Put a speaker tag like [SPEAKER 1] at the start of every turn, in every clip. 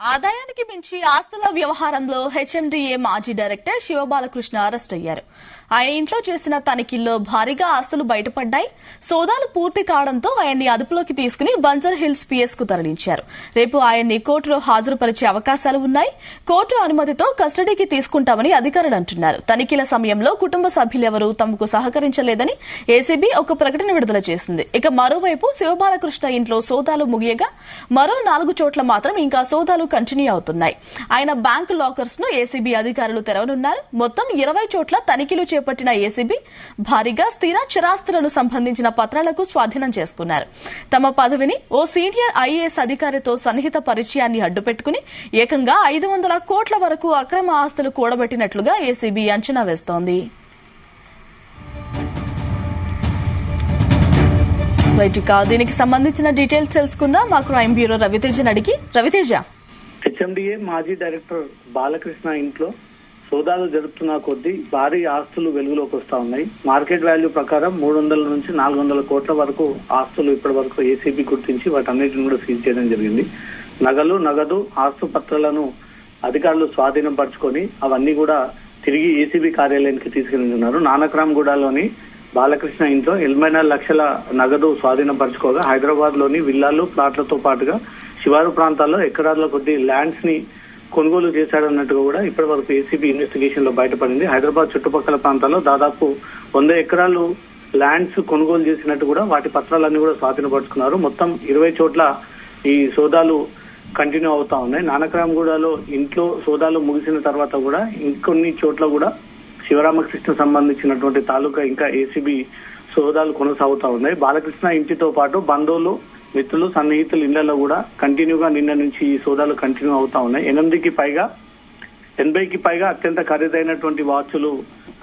[SPEAKER 1] ఆదాయానికి మించి ఆస్తుల వ్యవహారంలో హెచ్ఎండిఏ మాజీ డైరెక్టర్ శివబాలకృష్ణ అరెస్ట్ అయ్యారు. ఆయన ఇంట్లో చేసిన తనిఖీల్లో భారీగా ఆస్తులు బయటపడ్డాయి. సోదాలు పూర్తి కావడంతో ఆయన్ని అదుపులోకి తీసుకుని బంజర్ హిల్స్ పిఎస్ కు తరలించారు. రేపు ఆయన్ని కోర్టులో హాజరుపరిచే అవకాశాలు ఉన్నాయి. కోర్టు అనుమతితో కస్టడీకి తీసుకుంటామని అధికారులు అంటున్నారు. తనిఖీల సమయంలో కుటుంబ సభ్యులెవరూ తమకు సహకరించలేదని ఏసీబీ ఒక ప్రకటన విడుదల చేసింది. ఇక మరోవైపు శివబాలకృష్ణ ఇంట్లో సోదాలు ముగియగా మరో 4 చోట్ల మాత్రం ఇంకా సోదాలు కంటిన్యూ అవుతున్నాయి. ఆయన బ్యాంకు లాకర్స్ ను ఏసీబీ అధికారులు తెరవనున్నారు. మొత్తం 20 చోట్ల తనిఖీలు చేపట్టిన ఏసీబీ భారీగా స్థిర చరాస్తులను సంబంధించిన పత్రాలకు స్వాధీనం చేసుకున్నారు. తమ పదవిని ఓ సీనియర్ ఐఏఎస్ అధికారితో సన్నిహిత పరిచయాన్ని అడ్డుపెట్టుకుని ఏకంగా 500 కోట్ల వరకు అక్రమ ఆస్తులు కూడబెట్టినట్లుగా ఏసీబీ అంచనా వేస్తోంది. దీనికి సంబంధించిన డీటెయిల్స్ తెలుసుకుందాం. మా క్రైమ్ బ్యూరో రవితేజని అడిగి. రవితేజ,
[SPEAKER 2] హెచ్ఎండిఏ మాజీ డైరెక్టర్ బాలకృష్ణ ఇంట్లో సోదాలు జరుపుతున్న కొద్దీ భారీ ఆస్తులు వెలుగులోకి వస్తా ఉన్నాయి. మార్కెట్ వాల్యూ ప్రకారం 300 నుంచి 400 కోట్ల వరకు ఆస్తులు ఇప్పటి వరకు ఏసీబీ గుర్తించి వాటన్నిటిని కూడా సీజ్ చేయడం జరిగింది. నగదు ఆస్తుపత్రాలను అధికారులు స్వాధీనం పరుచుకొని అవన్నీ కూడా తిరిగి ఏసీబీ కార్యాలయానికి తీసుకెళ్తున్నారు. నానక్రామ్గూడలోని బాలకృష్ణ ఇంట్లో 84 లక్షల నగదు స్వాధీనం పరుచుకోగా హైదరాబాద్ లోని విల్లాలు ప్లాట్లతో పాటుగా శివారు ప్రాంతాల్లో ఎకరాల కొద్ది ల్యాండ్స్ ని కొనుగోలు చేశాడన్నట్టుగా కూడా ఇప్పటి వరకు ఏసీబీ ఇన్వెస్టిగేషన్ లో బయటపడింది. హైదరాబాద్ చుట్టుపక్కల ప్రాంతాల్లో దాదాపు 100 ఎకరాలు ల్యాండ్స్ కొనుగోలు చేసినట్టు కూడా వాటి పత్రాలన్నీ కూడా స్వాధీనపరుచుకున్నారు. మొత్తం 20 చోట్ల ఈ సోదాలు కంటిన్యూ అవుతా ఉన్నాయి. నానక్రామ్గూడలో ఇంట్లో సోదాలు ముగిసిన తర్వాత కూడా ఇంకొన్ని చోట్ల కూడా శివరామకృష్ణ సంబంధించినటువంటి తాలూకా ఇంకా ఏసీబీ సోదాలు కొనసాగుతా ఉన్నాయి. బాలకృష్ణ ఇంటితో పాటు బంధువులు, మిత్రులు, సన్నిహితులు ఇళ్లలో కూడా కంటిన్యూగా నిన్న నుంచి ఈ సోదాలు కంటిన్యూ అవుతా ఉన్నాయి. 80కి పైగా అత్యంత ఖరీదైనటువంటి వాచ్లు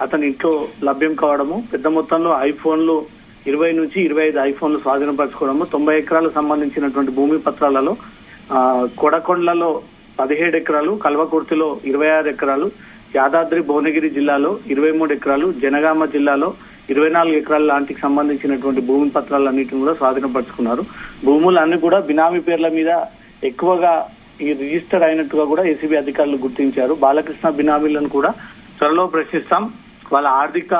[SPEAKER 2] అతని ఇంట్లో లభ్యం కావడము, పెద్ద మొత్తంలో ఐఫోన్లు 20 నుంచి 25 ఐఫోన్లు స్వాధీనపరచుకోవడము, 90 ఎకరాలకు సంబంధించినటువంటి భూమి పత్రాలలో కొడకొండలలో 17 ఎకరాలు, కల్వకుర్తిలో 26 ఎకరాలు, యాదాద్రి భువనగిరి జిల్లాలో 23 ఎకరాలు, జనగామ జిల్లాలో 24 ఎకరాల లాంటికి సంబంధించినటువంటి భూమి పత్రాలన్నింటిని కూడా స్వాధీనపరుచుకున్నారు. భూములన్నీ కూడా బినామీ పేర్ల మీద ఎక్కువగా ఈ రిజిస్టర్ అయినట్టుగా కూడా ఏసీబీ అధికారులు గుర్తించారు. బాలకృష్ణ బినామీలను కూడా త్వరలో ప్రశ్నిస్తాం, వాళ్ళ ఆర్థిక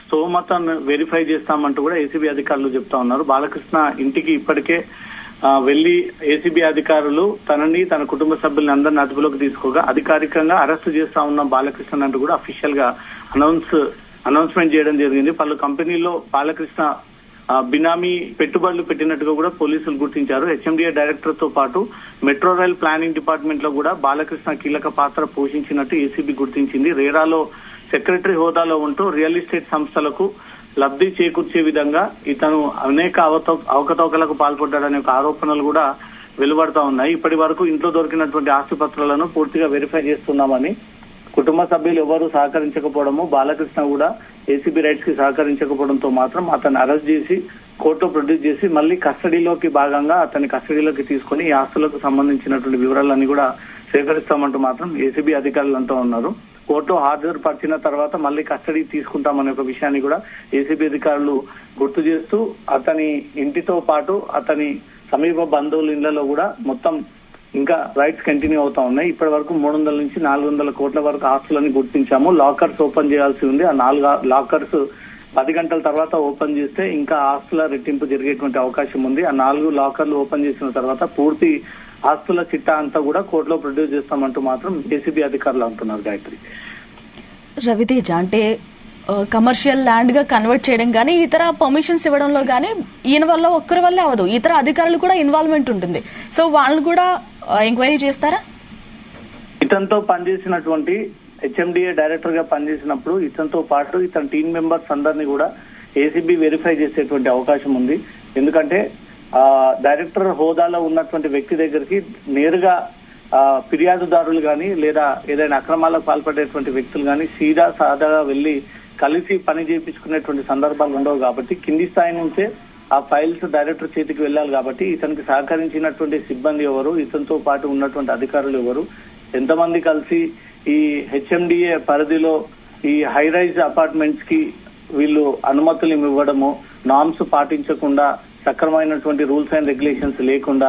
[SPEAKER 2] స్తోమతను వెరిఫై చేస్తామంటూ కూడా ఏసీబీ అధికారులు చెప్తా ఉన్నారు. బాలకృష్ణ ఇంటికి ఇప్పటికే వెళ్లి ఏసీబీ అధికారులు తనని, తన కుటుంబ సభ్యులని అందరినీ అదుపులోకి తీసుకోగా అధికారికంగా అరెస్టు చేస్తా ఉన్న బాలకృష్ణ అంటూ కూడా అఫీషియల్ గా అనౌన్స్మెంట్ చేయడం జరిగింది. పలు కంపెనీల్లో బాలకృష్ణ బినామీ పెట్టుబడులు పెట్టినట్టుగా కూడా పోలీసులు గుర్తించారు. హెచ్ఎండిఏ డైరెక్టర్ తో పాటు మెట్రో రైల్ ప్లానింగ్ డిపార్ట్మెంట్ లో కూడా బాలకృష్ణ కీలక పాత్ర పోషించినట్టు ఏసీబీ గుర్తించింది. రేరాలో సెక్రటరీ హోదాలో ఉంటూ రియల్ ఎస్టేట్ సంస్థలకు లబ్ధి చేకూర్చే విధంగా ఇతను అనేక అవకతవకలకు పాల్పడ్డాడనే ఒక ఆరోపణలు కూడా వెలువడతా ఉన్నాయి. ఇప్పటి వరకు ఇంట్లో దొరికినటువంటి ఆస్తిపత్రాలను పూర్తిగా వెరిఫై చేస్తున్నామని, కుటుంబ సభ్యులు ఎవరు సహకరించకపోవడము, బాలకృష్ణ కూడా ఏసీబీ రైట్స్ కి సహకరించకపోవడంతో మాత్రం అతన్ని అరెస్ట్ చేసి కోర్టులో ప్రొడ్యూస్ చేసి మళ్ళీ కస్టడీలోకి భాగంగా అతన్ని కస్టడీలోకి తీసుకుని ఈ ఆస్తులకు సంబంధించినటువంటి వివరాలన్నీ కూడా సేకరిస్తామంటూ మాత్రం ఏసీబీ అధికారులు అంటూ ఉన్నారు. కోర్టు హాజరుపరిచిన తర్వాత మళ్ళీ కస్టడీ తీసుకుంటామనే ఒక విషయాన్ని కూడా ఏసీబీ అధికారులు గుర్తు చేస్తూ అతని ఇంటితో పాటు అతని సమీప బంధువుల ఇళ్లలో కూడా మొత్తం ఇంకా రైట్స్ కంటిన్యూ అవుతా ఉన్నాయి. ఇప్పటి వరకు 300 నుంచి 400 కోట్ల వరకు ఆస్తులని గుర్తించాము. లాకర్స్ ఓపెన్ చేయాల్సి ఉంది. ఆ 4 లాకర్స్ 10 గంటల తర్వాత ఓపెన్ చేస్తే ఇంకా ఆస్తుల రెట్టింపు జరిగేటువంటి అవకాశం ఉంది. ఆ 4 లాకర్లు ఓపెన్ చేసిన తర్వాత పూర్తి ఆస్తుల చిట్టా అంతా కూడా కోర్టులో ప్రొడ్యూస్ చేస్తామంటూ మాత్రం ఏసీబీ అధికారులు అంటున్నారు. గాయత్రి,
[SPEAKER 1] రవితేజ, అంటే కమర్షియల్ ల్యాండ్ గా కన్వర్ట్ చేయడం గానీ, ఇతర పర్మిషన్స్ ఇవ్వడంలో గానీ ఈయన వల్ల ఒక్కరి వల్లే అవదు, ఇతర అధికారులు కూడా ఇన్వాల్వ్మెంట్ ఉంటుంది. సో వాళ్ళు కూడా ఎంక్వైరీ చేస్తారా?
[SPEAKER 2] ఇతనితో పనిచేసినటువంటి హెచ్ఎండిఏ డైరెక్టర్ గా పనిచేసినప్పుడు ఇతనితో పాటు ఇతని టీం మెంబర్స్ అందరినీ కూడా ఏసీబీ వెరిఫై చేసేటువంటి అవకాశం ఉంది. ఎందుకంటే డైరెక్టర్ హోదాలో ఉన్నటువంటి వ్యక్తి దగ్గరికి నేరుగా ఫిర్యాదుదారులు గాని లేదా ఏదైనా అక్రమాలకు పాల్పడేటువంటి వ్యక్తులు గాని సీదా సాదాగా వెళ్లి కలిసి పని చేయించుకునేటువంటి సందర్భాలు ఉండవు కాబట్టి కింది స్థాయి నుంచే ఆ ఫైల్స్ డైరెక్టర్ చేతికి వెళ్లాలి. కాబట్టి ఇతనికి సహకరించినటువంటి సిబ్బంది ఎవరు, ఇతనితో పాటు ఉన్నటువంటి అధికారులు ఎవరు, ఎంతమంది కలిసి ఈ హెచ్ఎండిఏ పరిధిలో ఈ హై రైజ్ అపార్ట్మెంట్స్ కి వీళ్ళు అనుమతులు ఇవ్వడము, నామ్స్ పాటించకుండా, సక్రమైనటువంటి రూల్స్ అండ్ రెగ్యులేషన్స్ లేకుండా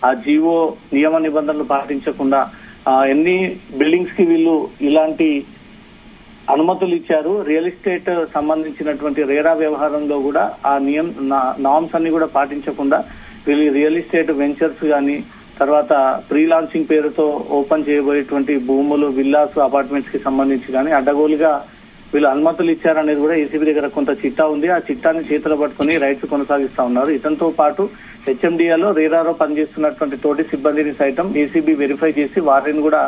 [SPEAKER 2] ఆ జీవో నియమ నిబంధనలు పాటించకుండా ఎన్ని బిల్డింగ్స్ కి వీళ్ళు ఇలాంటి అనుమతులు ఇచ్చారు. రియల్ ఎస్టేట్ సంబంధించినటువంటి రేరా వ్యవహారంలో కూడా ఆ నామ్స్ అన్ని కూడా పాటించకుండా వీళ్ళు రియల్ ఎస్టేట్ వెంచర్స్ గాని, తర్వాత ప్రీ లాంచింగ్ పేరుతో ఓపెన్ చేయబోయేటువంటి భూములు, విల్లాస్, అపార్ట్మెంట్స్ కి సంబంధించి కానీ అడ్డగోలుగా వీళ్ళు అనుమతులు ఇచ్చారనేది కూడా ఏసీబీ దగ్గర కొంత చిట్టా ఉంది. ఆ చిట్టాన్ని చేతిలో పట్టుకుని రైట్స్ కొనసాగిస్తా ఉన్నారు. ఇతనితో పాటు హెచ్ఎండిఏలో రేరాలో పనిచేస్తున్నటువంటి తోటి సిబ్బందిని సైతం ఏసీబీ వెరిఫై చేసి వారిని కూడా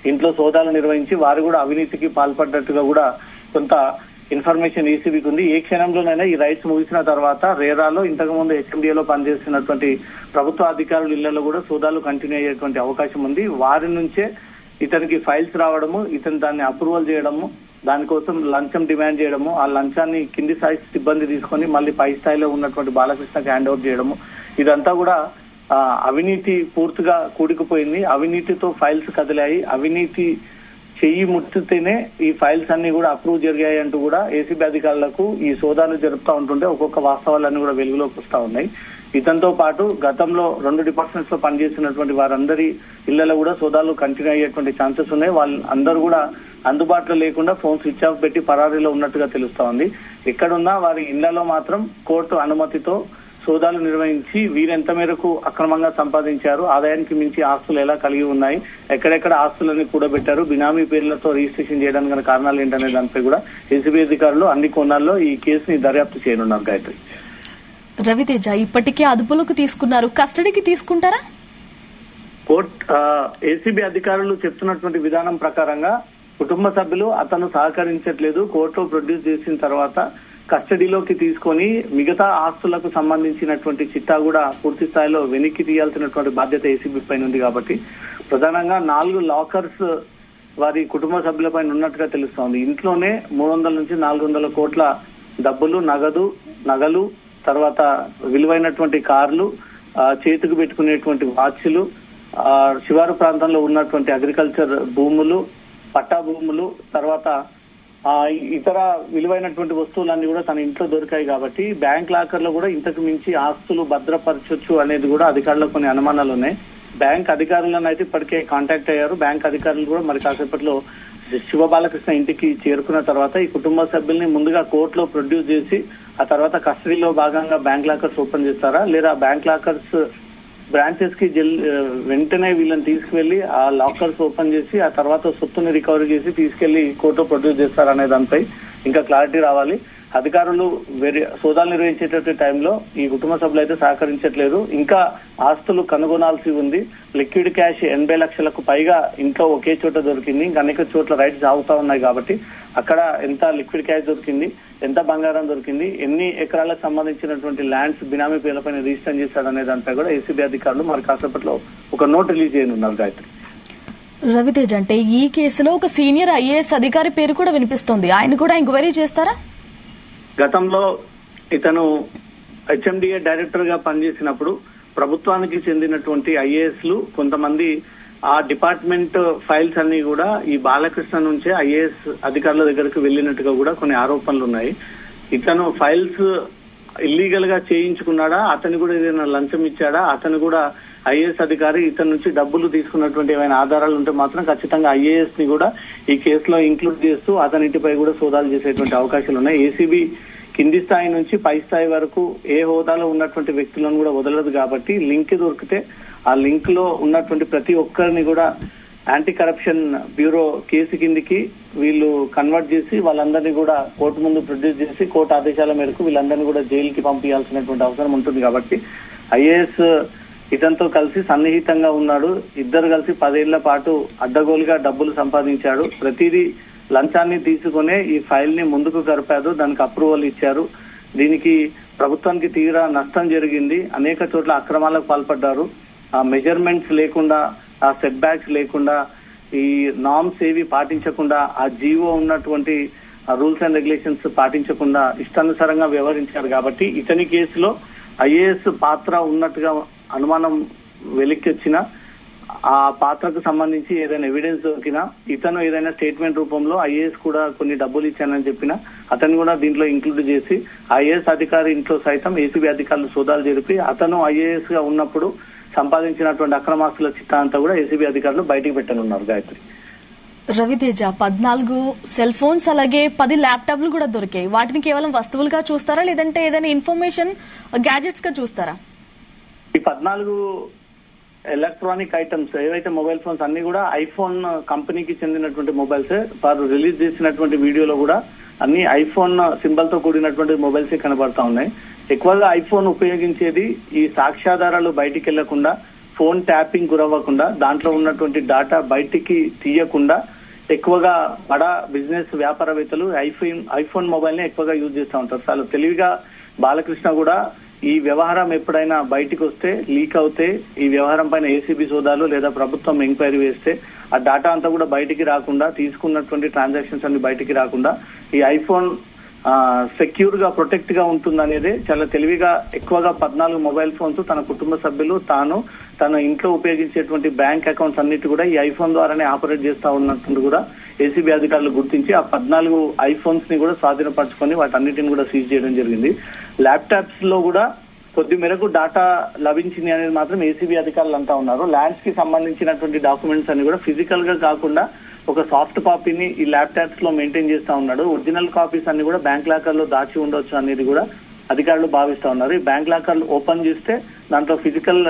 [SPEAKER 2] ఇంట్లో సోదాలు నిర్వహించి వారు కూడా అవినీతికి పాల్పడ్డట్టుగా కూడా కొంత ఇన్ఫర్మేషన్ ఏసీబీకి ఉంది. ఏ క్షణంలోనైనా ఈ రైట్స్ ముగిసిన తర్వాత రేరాలో ఇంతకుముందు హెచ్ఎండిఏలో పనిచేస్తున్నటువంటి ప్రభుత్వ అధికారుల ఇళ్లలో కూడా సోదాలు కంటిన్యూ అయ్యేటువంటి అవకాశం ఉంది. వారి నుంచే ఇతనికి ఫైల్స్ రావడము, ఇతను దాన్ని అప్రూవల్ చేయడము, దానికోసం లంచం డిమాండ్ చేయడము, ఆ లంచాన్ని కింది స్థాయి సిబ్బంది తీసుకొని మళ్ళీ పై స్థాయిలో ఉన్నటువంటి బాలకృష్ణకి హ్యాండ్ ఓవర్ చేయడము, ఇదంతా కూడా అవినీతి పూర్తిగా కూడుకుపోయింది. అవినీతితో ఫైల్స్ కదిలాయి, అవినీతి చెయ్యి ముట్టితేనే ఈ ఫైల్స్ అన్ని కూడా అప్రూవ్ జరిగాయి అంటూ కూడా ఏసీబీ అధికారులకు ఈ సోదాలు జరుపుతా ఉంటుంటే ఒక్కొక్క వాస్తవాలన్నీ కూడా వెలుగులోకి వస్తా ఉన్నాయి. ఇతనితో పాటు గతంలో 2 డిపార్ట్మెంట్స్ లో పనిచేసినటువంటి వారందరి ఇళ్లలో కూడా సోదాలు కంటిన్యూ అయ్యేటువంటి ఛాన్సెస్ ఉన్నాయి. వాళ్ళందరూ కూడా అందుబాటులో లేకుండా ఫోన్ స్విచ్ ఆఫ్ పెట్టి పరారీలో ఉన్నట్టుగా తెలుస్తా ఉంది. ఎక్కడున్నా వారి ఇళ్లలో మాత్రం కోర్టు అనుమతితో సోదాలు నిర్వహించి వీరెంత మేరకు అక్రమంగా సంపాదించారు, ఆదాయానికి మించి ఆస్తులు ఎలా కలిగి ఉన్నాయి, ఎక్కడెక్కడ ఆస్తులని కూడబెట్టారు, బినామీ పేర్లతో రిజిస్ట్రేషన్ చేయడానికి గల కారణాలు ఏంటనే దానిపై కూడా ఏసీబీ అధికారులు అన్ని కోణాల్లో ఈ కేసుని దర్యాప్తు చేయనున్నారు. గాయత్రి,
[SPEAKER 1] రవితేజ ఇప్పటికే అదుపులోకి తీసుకున్నారు, కస్టడీకి తీసుకుంటారా?
[SPEAKER 2] ఏసీబీ అధికారులు చెప్తున్నటువంటి విధానం ప్రకారంగా కుటుంబ సభ్యులు అతను సహకరించట్లేదు, కోర్టులో ప్రొడ్యూస్ చేసిన తర్వాత కస్టడీలోకి తీసుకొని మిగతా ఆస్తులకు సంబంధించినటువంటి చిట్టా కూడా పూర్తి స్థాయిలో వెనక్కి తీయాల్సినటువంటి బాధ్యత ఏసీబీ పైన ఉంది. కాబట్టి ప్రధానంగా 4 లాకర్స్ వారి కుటుంబ సభ్యులపైన ఉన్నట్టుగా తెలుస్తోంది. ఇంట్లోనే 300 నుంచి 400 కోట్ల డబ్బులు, నగలు, తర్వాత విలువైనటువంటి కార్లు, చేతికి పెట్టుకునేటువంటి వాచ్లు, శివారు ప్రాంతంలో ఉన్నటువంటి అగ్రికల్చర్ భూములు, పట్టా భూములు, తర్వాత ఇతర విలువైనటువంటి వస్తువులన్నీ కూడా తన ఇంట్లో దొరికాయి. కాబట్టి బ్యాంక్ లాకర్ లో కూడా ఇంతకు మించి ఆస్తులు భద్రపరచొచ్చు అనేది కూడా అధికారులకు కొన్ని అనుమానాలు ఉన్నాయి. బ్యాంక్ అధికారులను అయితే ఇప్పటికే కాంటాక్ట్ అయ్యారు. బ్యాంక్ అధికారులు కూడా మరి కాసేపట్లో శివబాలకృష్ణ ఇంటికి చేరుకున్న తర్వాత ఈ కుటుంబ సభ్యుల్ని ముందుగా కోర్టులో ప్రొడ్యూస్ చేసి ఆ తర్వాత కస్టడీలో భాగంగా బ్యాంక్ లాకర్స్ ఓపెన్ చేస్తారా, లేదా బ్యాంక్ లాకర్స్ బ్రాంచెస్ కి వెంటనే వీళ్ళని తీసుకువెళ్లి ఆ లాకర్స్ ఓపెన్ చేసి ఆ తర్వాత సొత్తుని రికవరీ చేసి తీసుకెళ్లి కోర్టులో ప్రొడ్యూస్ చేస్తారనే దానిపై ఇంకా క్లారిటీ రావాలి. అధికారులు సోదాలు నిర్వహించేటటువంటి టైంలో ఈ కుటుంబ సభ్యులు అయితే సహకరించట్లేదు. ఇంకా ఆస్తులు కనుగొనాల్సి ఉంది. లిక్విడ్ క్యాష్ 80 లక్షలకు పైగా ఇంట్లో ఒకే చోట దొరికింది. ఇంకా అనేక చోట్ల రైట్స్ ఆగుతా ఉన్నాయి. కాబట్టి అక్కడ ఎంత లిక్విడ్ క్యాష్ దొరికింది, ఎంత బంగారం దొరికింది, ఎన్ని ఎకరాలకు సంబంధించినటువంటి ల్యాండ్స్ బినామీ పేర్లపైన రిజిస్టర్ చేశాడనే దానిపై కూడా ఏసీబీ అధికారులు మరి కాసేపట్లో ఒక నోట్ రిలీజ్ చేయనున్నారు. గాయత్రి,
[SPEAKER 1] రవితేజ్, అంటే ఈ కేసులో ఒక సీనియర్ ఐఏఎస్ అధికారి పేరు కూడా వినిపిస్తోంది, ఆయన కూడా ఎంక్వైరీ చేస్తారా?
[SPEAKER 2] గతంలో ఇతను హెచ్ఎండిఏ డైరెక్టర్ గా పనిచేసినప్పుడు ప్రభుత్వానికి చెందినటువంటి ఐఏఎస్లు కొంతమంది ఆ డిపార్ట్మెంట్ ఫైల్స్ అన్ని కూడా ఈ బాలకృష్ణ నుంచే ఐఏఎస్ అధికారుల దగ్గరకు వెళ్లినట్టుగా కూడా కొన్ని ఆరోపణలు ఉన్నాయి. ఇతను ఫైల్స్ ఇల్లీగల్ గా చేయించుకున్నాడా, అతను కూడా ఏదైనా లంచం ఇచ్చాడా, అతను కూడా ఐఏఎస్ అధికారి ఇతని నుంచి డబ్బులు తీసుకున్నటువంటి ఏమైనా ఆధారాలు ఉంటే మాత్రం ఖచ్చితంగా ఐఏఎస్ ని కూడా ఈ కేసులో ఇంక్లూడ్ చేస్తూ అతనింటిపై కూడా సోదాలు చేసేటువంటి అవకాశాలు ఉన్నాయి. ఏసీబీ కింది స్థాయి నుంచి పై స్థాయి వరకు ఏ హోదాలో ఉన్నటువంటి వ్యక్తులను కూడా వదలదు. కాబట్టి లింక్ దొరికితే ఆ లింక్ లో ఉన్నటువంటి ప్రతి ఒక్కరిని కూడా యాంటీ కరప్షన్ బ్యూరో కేసు కిందికి వీళ్ళు కన్వర్ట్ చేసి వాళ్ళందరినీ కూడా కోర్టు ముందు ప్రొడ్యూస్ చేసి కోర్టు ఆదేశాల మేరకు వీళ్ళందరినీ కూడా జైలుకి పంపించాల్సినటువంటి అవసరం ఉంటుంది. కాబట్టి ఐఏఎస్ ఇతనితో కలిసి సన్నిహితంగా ఉన్నాడు. ఇద్దరు కలిసి 10 ఏళ్ల పాటు అడ్డగోలుగా డబ్బులు సంపాదించాడు. ప్రతిదీ లంచాన్ని తీసుకునే ఈ ఫైల్ ని ముందుకు జరిపారు, దానికి అప్రూవల్ ఇచ్చారు. దీనికి ప్రభుత్వానికి తీవ్ర నష్టం జరిగింది. అనేక చోట్ల అక్రమాలకు పాల్పడ్డారు. ఆ మెజర్మెంట్స్ లేకుండా, ఆ సెట్ బ్యాక్స్ లేకుండా, ఈ నామ్స్ ఏవి పాటించకుండా, ఆ జీవో ఉన్నటువంటి రూల్స్ అండ్ రెగ్యులేషన్స్ పాటించకుండా ఇష్టానుసారంగా వ్యవహరించారు. కాబట్టి ఇతని కేసులో ఐఏఎస్ పాత్ర ఉన్నట్టుగా అనుమానం వెలికి వచ్చినా, ఆ పాత్రకు సంబంధించి ఏదైనా ఎవిడెన్స్ దొరికినా, ఇతను ఏదైనా స్టేట్మెంట్ రూపంలో ఐఏఎస్ కూడా కొన్ని డబ్బులు ఇచ్చానని చెప్పినా అతను కూడా దీంట్లో ఇంక్లూడ్ చేసి ఐఏఎస్ అధికారి ఇంట్లో సైతం ఏసీబీ అధికారులు సోదాలు జరిపి అతను ఐఏఎస్ గా ఉన్నప్పుడు సంపాదించినటువంటి అక్రమాస్తుల చిట్టా అంతా కూడా ఏసీబీ అధికారులు బయటికి పెట్టనున్నారు గాయత్రి.
[SPEAKER 1] రవితేజ 14 సెల్ ఫోన్స్ అలాగే 10 ల్యాప్టాప్లు కూడా దొరికాయి. వాటిని కేవలం వస్తువులుగా చూస్తారా లేదంటే ఏదైనా ఇన్ఫర్మేషన్ గ్యాజెట్స్ గా చూస్తారా?
[SPEAKER 2] ఈ 14 ఎలక్ట్రానిక్ ఐటమ్స్ ఏవైతే మొబైల్ ఫోన్స్ అన్ని కూడా ఐఫోన్ కంపెనీకి చెందినటువంటి మొబైల్స్. వారు రిలీజ్ చేసినటువంటి వీడియోలో కూడా అన్ని ఐఫోన్ సింబల్ తో కూడినటువంటి మొబైల్స్ కనబడతా ఉన్నాయి. ఎక్కువగా ఐఫోన్ ఉపయోగించేది ఈ సాక్ష్యాధారాలు బయటికి వెళ్లకుండా, ఫోన్ ట్యాపింగ్ గురవ్వకుండా, దాంట్లో ఉన్నటువంటి డాటా బయటికి తీయకుండా ఎక్కువగా బడా బిజినెస్ వ్యాపారవేత్తలు ఐఫోన్ మొబైల్ ని ఎక్కువగా యూజ్ చేస్తూ ఉంటారు. చాలా తెలివిగా బాలకృష్ణ కూడా ఈ వ్యవహారం ఎప్పుడైనా బయటికి వస్తే, లీక్ అవుతే, ఈ వ్యవహారం పైన ఏసీబీ సోదాలు లేదా ప్రభుత్వం ఎంక్వైరీ వేస్తే ఆ డాటా అంతా కూడా బయటికి రాకుండా, తీసుకున్నటువంటి ట్రాన్సాక్షన్స్ అన్ని బయటికి రాకుండా ఈ ఐఫోన్ సెక్యూర్ గా ప్రొటెక్ట్ గా ఉంటుందనేది చాలా తెలివిగా ఎక్కువగా 14 మొబైల్ ఫోన్స్ తన కుటుంబ సభ్యులు, తన ఇంట్లో ఉపయోగించేటువంటి బ్యాంక్ అకౌంట్స్ అన్నిటి కూడా ఈ ఐఫోన్ ద్వారానే ఆపరేట్ చేస్తా ఉన్నట్టు కూడా ఏసీబీ అధికారులు గుర్తించి ఆ 14 ఐఫోన్స్ ని కూడా స్వాధీనపరచుకొని వాటన్నిటిని కూడా సీజ్ చేయడం జరిగింది. ల్యాప్టాప్స్ లో కూడా కొద్ది మేరకు డాటా లభించింది అనేది మాత్రం ఏసీబీ అధికారులు అంటా ఉన్నారు. ల్యాండ్స్ కి సంబంధించినటువంటి డాక్యుమెంట్స్ అన్ని కూడా ఫిజికల్ గా కాకుండా ఒక సాఫ్ట్ కాపీని ఈ ల్యాప్టాప్స్ లో మెయింటైన్ చేస్తా ఉన్నాడు. ఒరిజినల్ కాపీస్ అన్ని కూడా బ్యాంక్ లాకర్ లో దాచి ఉండొచ్చు అనేది కూడా అధికారులు భావిస్తా ఉన్నారు. ఈ బ్యాంక్ లాకర్లు ఓపెన్ చేస్తే దాంట్లో ఫిజికల్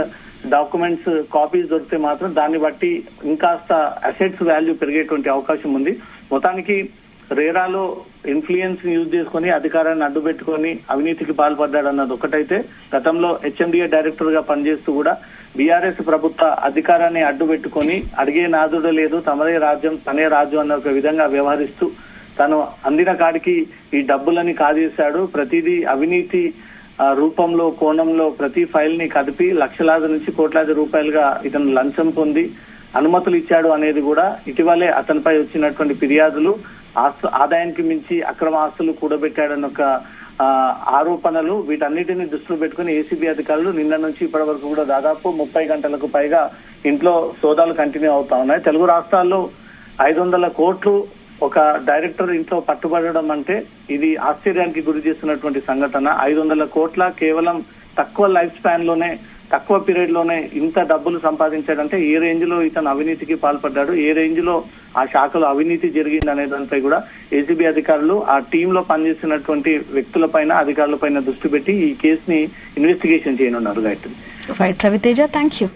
[SPEAKER 2] డాక్యుమెంట్స్ కాపీస్ దొరికితే మాత్రం దాన్ని బట్టి ఇంకాస్త అసెట్స్ వాల్యూ పెరిగేటువంటి అవకాశం ఉంది. మొత్తానికి రేరాలో ఇన్ఫ్లుయెన్స్ యూజ్ చేసుకుని అధికారాన్ని అడ్డు పెట్టుకుని అవినీతికి పాల్పడ్డాడు అన్నది ఒకటైతే, గతంలో హెచ్ఎండిఏ డైరెక్టర్ గా పనిచేస్తూ కూడా బీఆర్ఎస్ ప్రభుత్వ అధికారాన్ని అడ్డు పెట్టుకుని అడిగే నాదుడు లేదు, తమదే రాజ్యం తనే రాజ్యం అన్న ఒక విధంగా వ్యవహరిస్తూ తను అందిన కాడికి ఈ డబ్బులని కాజేశాడు. ప్రతిదీ అవినీతి రూపంలో, కోణంలో ప్రతి ఫైల్ ని కదిపి లక్షలాది నుంచి కోట్లాది రూపాయలుగా ఇతను లంచం పొంది అనుమతులు ఇచ్చాడు అనేది కూడా ఇటీవలే అతనిపై వచ్చినటువంటి ఫిర్యాదులు, ఆదాయానికి మించి అక్రమ ఆస్తులు కూడబెట్టాడన్న ఒక ఆరోపణలు, వీటన్నిటిని దృష్టిలో పెట్టుకుని ఏసీబీ అధికారులు నిన్న నుంచి ఇప్పటి వరకు కూడా దాదాపు 30 గంటలకు పైగా ఇంట్లో సోదాలు కంటిన్యూ అవుతా ఉన్నాయి. తెలుగు రాష్ట్రాల్లో 500 కోట్లు ఒక డైరెక్టర్ ఇంట్లో పట్టుబడడం అంటే ఇది ఆశ్చర్యానికి గురి చేస్తున్నటువంటి సంఘటన. 500 కోట్ల కేవలం తక్కువ లైఫ్ స్పాన్ లోనే, తక్కువ పీరియడ్ లోనే ఇంత డబ్బులు సంపాదించాడంటే ఏ రేంజ్ లో ఇతను అవినీతికి పాల్పడ్డాడు, ఏ రేంజ్ లో ఆ శాఖలో అవినీతి జరిగింది అనే దానిపై కూడా ఏసీబీ అధికారులు ఆ టీమ్ లో పనిచేస్తున్నటువంటి వ్యక్తులపైన, అధికారులపైన దృష్టి పెట్టి ఈ కేసుని ఇన్వెస్టిగేషన్ చేయనున్నారు. Gayathri.
[SPEAKER 1] Right Raviteja, thank you.